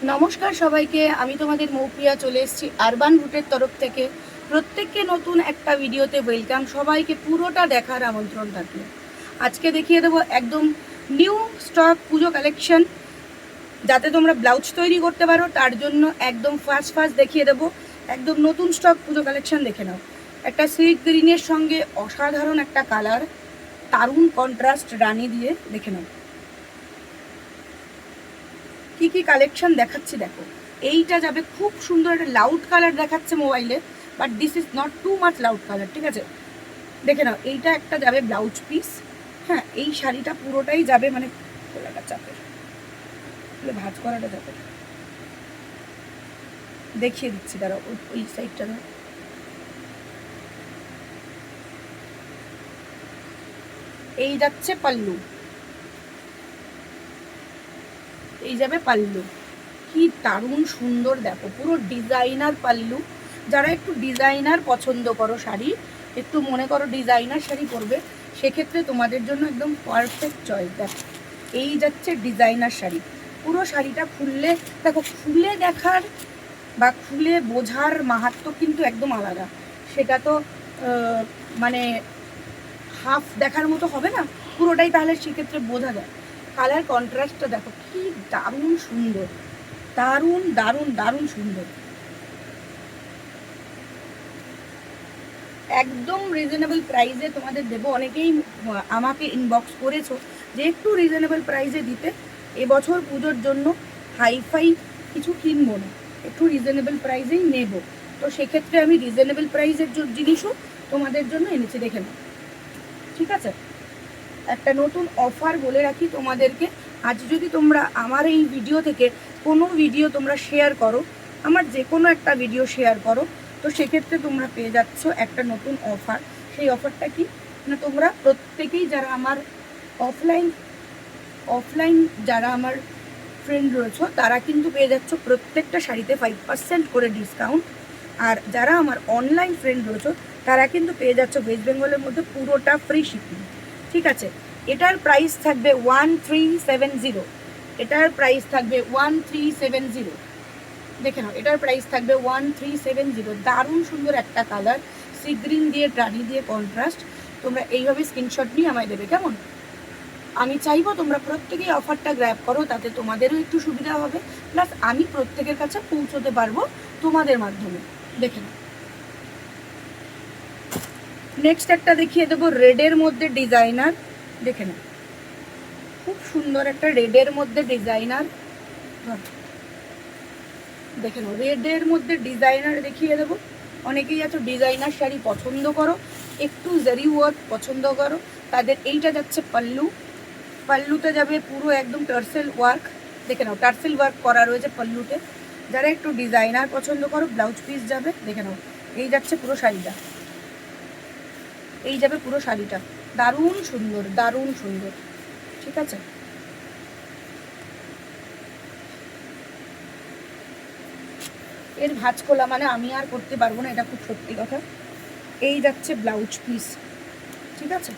নমস্কার সবাইকে, আমি তোমাদের মৌপ্রিয়া চলে এসেছি আরবান রুটের তরফ থেকে। প্রত্যেককে নতুন একটা ভিডিওতে ওয়েলকাম। সবাইকে পুরোটা দেখার আমন্ত্রণ থাকলো। আজকে দেখিয়ে দেবো একদম নিউ স্টক পুজো কালেকশন, যাতে তোমরা ব্লাউজ তৈরি করতে পারো। তার জন্য একদম ফার্স্ট দেখিয়ে দেবো একদম নতুন স্টক পুজো কালেকশন। দেখে নাও, একটা সিল্ক গ্রিনের সঙ্গে অসাধারণ একটা কালার, দারুণ কন্ট্রাস্ট রানী দিয়ে। দেখে নাও কি কি কালেকশন দেখাচ্ছি দেখো। এইটা যাবে খুব সুন্দর একটা লাউড কালার দেখাচ্ছে মোবাইলে, but this is not too much loud colour, ঠিক আছে? দেখে নাও, এইটা একটা যাবে ব্লাউজ পিস। হ্যাঁ, এই শাড়িটা পুরোটাই যাবে মানে খোলাটা চাপের, ভাঁজ করাটা চাপের। দেখিয়ে দিচ্ছি দাঁড়াও, ওই সাইডটা দাও। এই যাচ্ছে পাল্লু, এই যাবে পাল্লু। কি দারুণ সুন্দর দেখো, পুরো ডিজাইনার পাল্লু। যারা একটু ডিজাইনার পছন্দ করো শাড়ি, একটু মনে করো ডিজাইনার শাড়ি পরবে, সেক্ষেত্রে তোমাদের জন্য একদম পারফেক্ট চয়েস। দেখো, এই যাচ্ছে ডিজাইনার শাড়ি। পুরো শাড়িটা খুললে দেখো, খুলে দেখার বা খুলে বোঝার মাহাত্ম্য কিন্তু একদম আলাদা। সেটা তো মানে হাফ দেখার মতো হবে না, পুরোটাই তাহলে সেক্ষেত্রে বোঝা যায়। কালার কন্ট্রাস্টটা দেখো কি দারুণ সুন্দর, দারুণ দারুণ দারুণ সুন্দর। একদম রিজনেবল প্রাইসে তোমাদের দেবো। অনেকেই আমাকে ইনবক্স করেছো যে একটু রিজনেবল প্রাইসে দিতে। এবছর পুজোর জন্য হাইফাই কিছু কিনবো না, একটু রিজনেবল প্রাইসেই নেব। তো সেক্ষেত্রে আমি রিজনেবল প্রাইসের জিনিসও তোমাদের জন্য এনেছি, দেখে নাও। ঠিক আছে, একটা নতুন অফার বলে রাখি তোমাদেরকে। আজ যদি তোমরা আমার এই ভিডিও থেকে কোনো ভিডিও তোমরা শেয়ার করো, আমার যে কোনো একটা ভিডিও শেয়ার করো, তো সেক্ষেত্রে তোমরা পেয়ে যাচ্ছ একটা নতুন অফার। সেই অফারটা কি না, তোমরা প্রত্যেকেই যারা আমার অফলাইন অফলাইন যারা আমার ফ্রেন্ড রয়েছে, তারা কিন্তু পেয়ে যাচ্ছ প্রত্যেকটা শাড়িতে 5% করে ডিসকাউন্ট। আর যারা আমার অনলাইন ফ্রেন্ড রয়েছে, তারা কিন্তু পেয়ে যাচ্ছ ওয়েস্ট বেঙ্গলের মধ্যে পুরোটা ফ্রি শিপিং। ঠিক আছে, এটার প্রাইস থাকবে 1370। এটার প্রাইস থাকবে 1370। দেখে নাও, এটার প্রাইস থাকবে 1370। দারুণ সুন্দর একটা কালার, সি গ্রিন দিয়ে রানি দিয়ে কন্ট্রাস্ট। তোমরা এইভাবে স্ক্রিনশট নিয়ে আমায় দেবে, কেমন? আমি চাইবো তোমরা প্রত্যেকেই অফারটা গ্র্যাব করো, তাতে তোমাদেরও একটু সুবিধা হবে, প্লাস আমি প্রত্যেকের কাছে পৌঁছতে পারবো তোমাদের মাধ্যমে। দেখে নাও, নেক্সট একটা দেখিয়ে দেবো রেডের মধ্যে ডিজাইনার। দেখে নাও, খুব সুন্দর একটা রেডের মধ্যে ডিজাইনার। দেখে নাও, রেডের মধ্যে ডিজাইনার দেখিয়ে দেবো। অনেকেই আছো ডিজাইনার শাড়ি পছন্দ করো, একটু জারি ওয়ার্ক পছন্দ করো, তাদের এইটা যাচ্ছে পাল্লু। পাল্লুতে যাবে পুরো একদম টার্সেল ওয়ার্ক। দেখে নাও, টার্সেল ওয়ার্ক করা রয়েছে পাল্লুতে। যারা একটু ডিজাইনার পছন্দ করো, ব্লাউজ পিস যাবে। দেখে নাও, এই যাচ্ছে পুরো শাড়িটা, এই যাবে পুরো শাড়িটা। দারুণ সুন্দর, দারুণ সুন্দর। ঠিক আছে, এর ভাঁজ খোলা মানে আমি আর করতে পারবো না, এটা খুব সত্যি কথা। এই যাচ্ছে ব্লাউজ পিস। ঠিক আছে,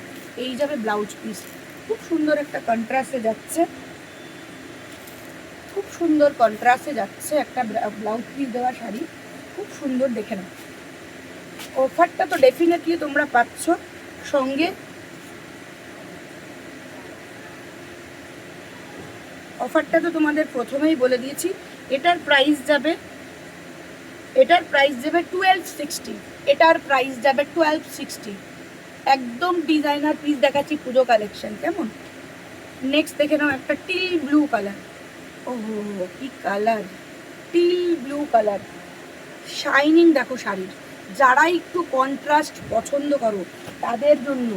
এই যাবে ব্লাউজ পিস। খুব সুন্দর একটা কন্ট্রাস্টে যাচ্ছে, খুব সুন্দর কন্ট্রাস্টে যাচ্ছে একটা ব্লাউজ পিস দেওয়া শাড়ি। খুব সুন্দর, দেখে নাও। অফারটা তো ডেফিনেটলি তোমরা পাচ্ছ, সঙ্গে অফারটা তো তোমাদের প্রথমেই বলে দিয়েছি। এটার প্রাইস যাবে 1260। এটার প্রাইস যাবে 1260। একদম ডিজাইনার পিস দেখাচ্ছি পুজো কালেকশন, কেমন? নেক্সট দেখে নাও, একটা টিল ব্লু কালার। ওহো, কি colour! Teal blue colour, shining দেখো শাড়ির। যারা একটু কন্ট্রাস্ট পছন্দ করো, তাদের জন্য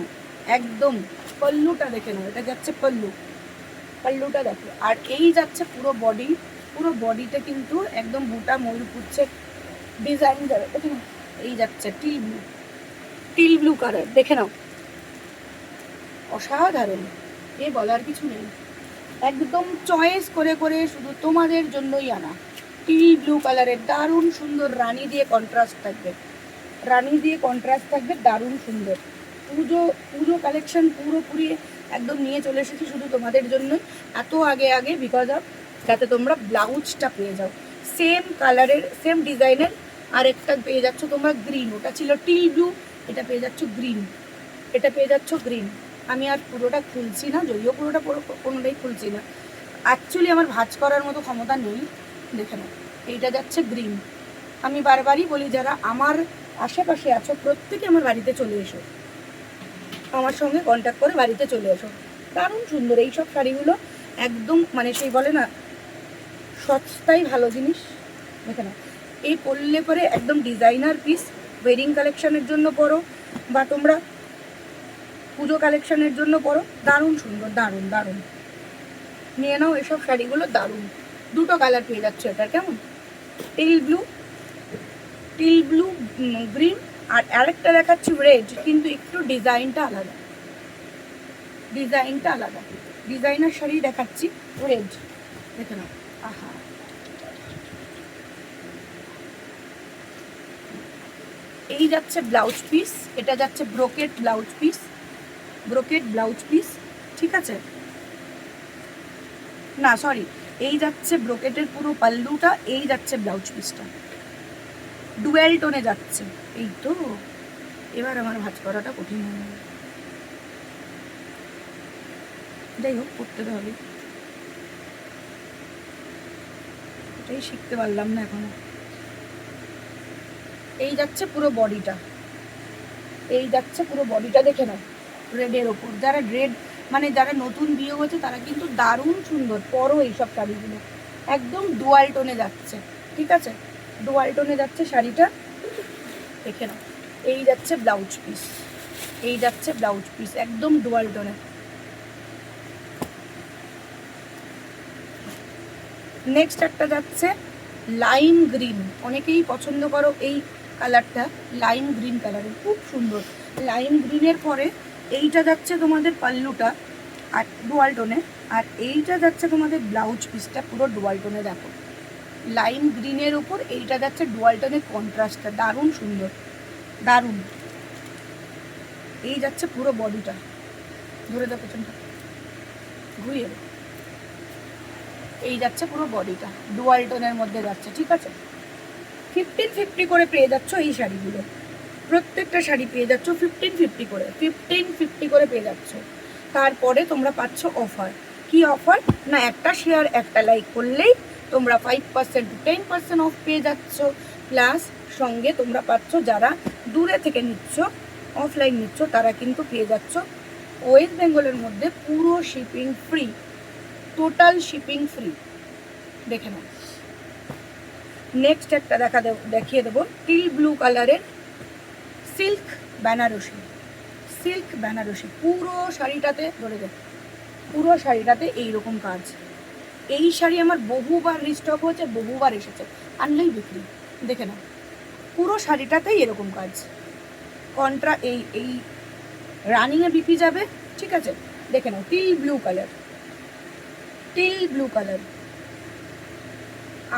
একদম। পল্লুটা দেখে নাও, এটা যাচ্ছে পল্লু, পল্লুটা দেখো। আর এই যাচ্ছে পুরো বডি, পুরো বডিতে কিন্তু একদম বুটা ময়ূর পুচ্ছে ডিজাইন যাবে। দেখে নাও, এই যাচ্ছে teal blue, teal blue colour. দেখে নাও, অসাধারণ, এ বলার কিছু নেই। একদম চয়েস করে করে শুধু তোমাদের জন্যই আনা। টিল ব্লু কালারের দারুণ সুন্দর রানী দিয়ে কন্ট্রাস্ট থাকবে, রানী দিয়ে কন্ট্রাস্ট থাকবে, দারুণ সুন্দর। পুজো পুজো কালেকশন পুরোপুরি একদম নিয়ে চলে এসেছি শুধু তোমাদের জন্যই, এত আগে আগে, বিকজ অফ যাতে তোমরা ব্লাউজটা পেয়ে যাও সেম কালারের সেম ডিজাইনের। আরেকটা পেয়ে যাচ্ছ তোমরা গ্রিন, ওটা ছিল টিল ব্লু, এটা পেয়ে যাচ্ছ গ্রিন, এটা পেয়ে যাচ্ছ গ্রিন। আমি আর পুরোটা খুলছি না, যদিও পুরোটা কোনোটাই খুলছি না, অ্যাকচুয়ালি আমার ভাঁজ করার মতো ক্ষমতা নেই। দেখে নাও, এইটা যাচ্ছে গ্রিন। আমি বারবারই বলি যারা আমার আশেপাশে আছো প্রত্যেকে আমার বাড়িতে চলে এসো, আমার সঙ্গে কন্ট্যাক্ট করে বাড়িতে চলে এসো। দারুণ সুন্দর এইসব শাড়িগুলো, একদম মানে সেই বলে না সস্তায় ভালো জিনিস। দেখে নাও, এই পরলে পরে একদম ডিজাইনার পিস, ওয়েডিং কালেকশনের জন্য পরো বা তোমরা পুজো কালেকশনের জন্য পরো, দারুণ সুন্দর, দারুণ দারুণ। নিয়ে নাও এসব শাড়িগুলো, দারুণ। দুটো কালার পেয়ে যাচ্ছে এটার, কেমন টিল ব্লু গ্রিন, আর আরেকটা দেখাচ্ছি রেড, কিন্তু একটু ডিজাইনটা আলাদা, ডিজাইনার শাড়ি দেখাচ্ছি রেড। দেখে নাও, আহা এই যাচ্ছে ব্লাউজ পিস, এটা যাচ্ছে ব্রোকেট ব্লাউজ পিস, ঠিক আছে না সরি, এই যাচ্ছে ব্রোকেটের পুরো পাল্লুটা, এই যাচ্ছে ব্লাউজ পিসটা, ডুয়েল টোনে যাচ্ছে। এই তো এবার আমার ভাঁজ করাটা কঠিন হয়ে গেল, যাই হোক করতে তো হবে, এটাই শিখতে পারলাম না এখনো। এই যাচ্ছে পুরো বডিটা, দেখে নাও রেডের ওপর। যারা রেড মানে যারা নতুন বিয়ে হয়েছে তারা কিন্তু দারুণ সুন্দর পরো এইসব শাড়িগুলো, একদম ডুয়াল টোনে যাচ্ছে, ঠিক আছে ডুয়াল টোনে যাচ্ছে শাড়িটা, দেখে নাও। এই যাচ্ছে ব্লাউজ পিস, একদম ডুয়াল টোনে। নেক্সট একটা যাচ্ছে লাইম গ্রিন, অনেকেই পছন্দ করো এই কালারটা, লাইম গ্রিন কালারের, খুব সুন্দর। লাইম গ্রিনের পরে এইটা যাচ্ছে তোমাদের পাল্লুটা আর ডুয়াল টোনে, আর এইটা যাচ্ছে তোমাদের ব্লাউজ পিসটা পুরো ডুয়াল টোনে। দেখো লাইম গ্রিনের উপর এইটা যাচ্ছে ডুয়াল টোনের কন্ট্রাস্টটা, দারুণ সুন্দর, দারুণ। এই যাচ্ছে পুরো বডিটা, ধরে দাও পেছনটা, ঘুরিয়ে দাও। এই যাচ্ছে পুরো বডিটা ডুয়াল টোনের মধ্যে যাচ্ছে, ঠিক আছে 1550 করে পেয়ে যাচ্ছ এই শাড়িগুলো, প্রত্যেকটা শাড়ি পেয়ে যাচ্ছ 1550 করে পেয়ে যাচ্ছ। তারপরে তোমরা পাচ্ছ অফার, কি অফার না, একটা শেয়ার একটা লাইক করলেই তোমরা 5% to 10% অফ পেয়ে যাচ্ছ, প্লাস সঙ্গে তোমরা পাচ্ছ যারা দূরে থেকে নিচ্ছ, অফলাইন নিচ্ছ, তারা কিন্তু পেয়ে যাচ্ছ ওয়েস্ট বেঙ্গলের মধ্যে পুরো shipping free, total shipping free. দেখে নাও, নেক্সট একটা দেখিয়ে দেবো টিল ব্লু কালারের সিল্ক বেনারসি, পুরো শাড়িটাতে ধরে দেবো, পুরো শাড়িটাতে এইরকম কাজ। এই শাড়ি আমার বহুবার রিস্টক হয়েছে, বহুবার এসেছে, আনলেই বিক্রি। দেখে নাও পুরো শাড়িটাতেই এরকম কাজ, কন্ট্রা এই রানিংয়ে বিপি যাবে, ঠিক আছে দেখে নাও টিল ব্লু কালার।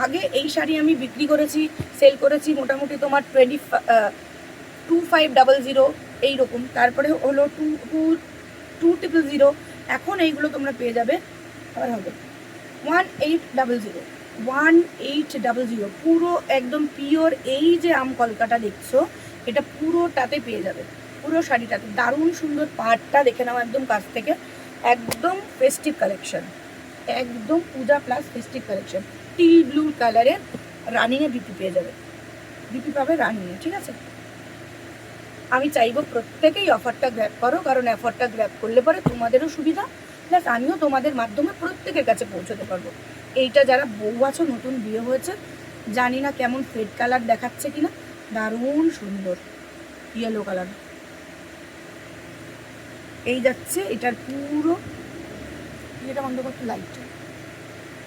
আগে এই শাড়ি আমি বিক্রি করেছি, সেল করেছি মোটামুটি তোমার 2500 এইরকম, তারপরে হলো 2000, এখন এইগুলো তোমরা পেয়ে যাবে, আবার হবে 1800, পুরো একদম পিওর। এই যে আম কলকাটা দেখছো, এটা পুরোটাতে পেয়ে যাবে, পুরো শাড়িটাতে দারুণ সুন্দর। পাড়টা দেখে নাও একদম কাছ থেকে, একদম ফেস্টিভ কালেকশন, একদম Puja plus festive collection. Teal blue কালারের রানিংয়ে বিপি পেয়ে যাবে, বিপি পাবে রানিংয়ে, ঠিক আছে। আমি চাইবো প্রত্যেকেই অফারটা গ্র্যাব করো, কারণ অফারটা গ্র্যাব করলে পরে তোমাদেরও সুবিধা, প্লাস আমিও তোমাদের মাধ্যমে প্রত্যেকের কাছে পৌঁছতে পারবো। এইটা যারা বউ আছো, নতুন বিয়ে হয়েছে, জানি না কেমন ফেড কালার দেখাচ্ছে কিনা, দারুণ সুন্দর ইয়েলো কালার। এই যাচ্ছে এটার পুরো, এটা বন্ধ করতে লাইট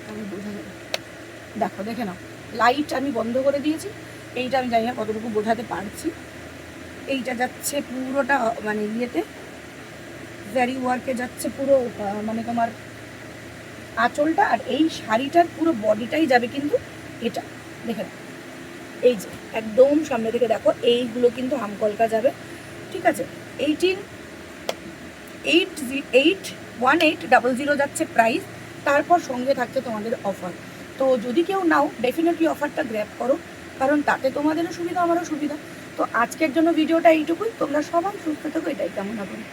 আমি বোঝা যাবে, দেখে নাও লাইট আমি বন্ধ করে দিয়েছি। এইটা আমি জানি না কতটুকু বোঝাতে পারছি। এইটা যাচ্ছে পুরোটা মানে ইয়েতে জারি ওয়ার্কে যাচ্ছে পুরো, মানে তোমার আঁচলটা, আর এই শাড়িটার পুরো বডিটাই যাবে কিন্তু এটা, দেখে নাও এই যে একদম সামনে থেকে দেখো, এইগুলো কিন্তু হামকলকা যাবে, ঠিক আছে। 1800 যাচ্ছে প্রাইস, তারপর সঙ্গে থাকছে তোমাদের অফার। তো যদি কেউ নাও ডেফিনেটলি অফারটা গ্র্যাব করো, কারণ তাতে তোমাদেরও সুবিধা আমারও সুবিধা। তো আজকের জন্য ভিডিওটা এইটুকুই। তোমরা সবাই সুস্থ থেকো, এটাই কামনা করি।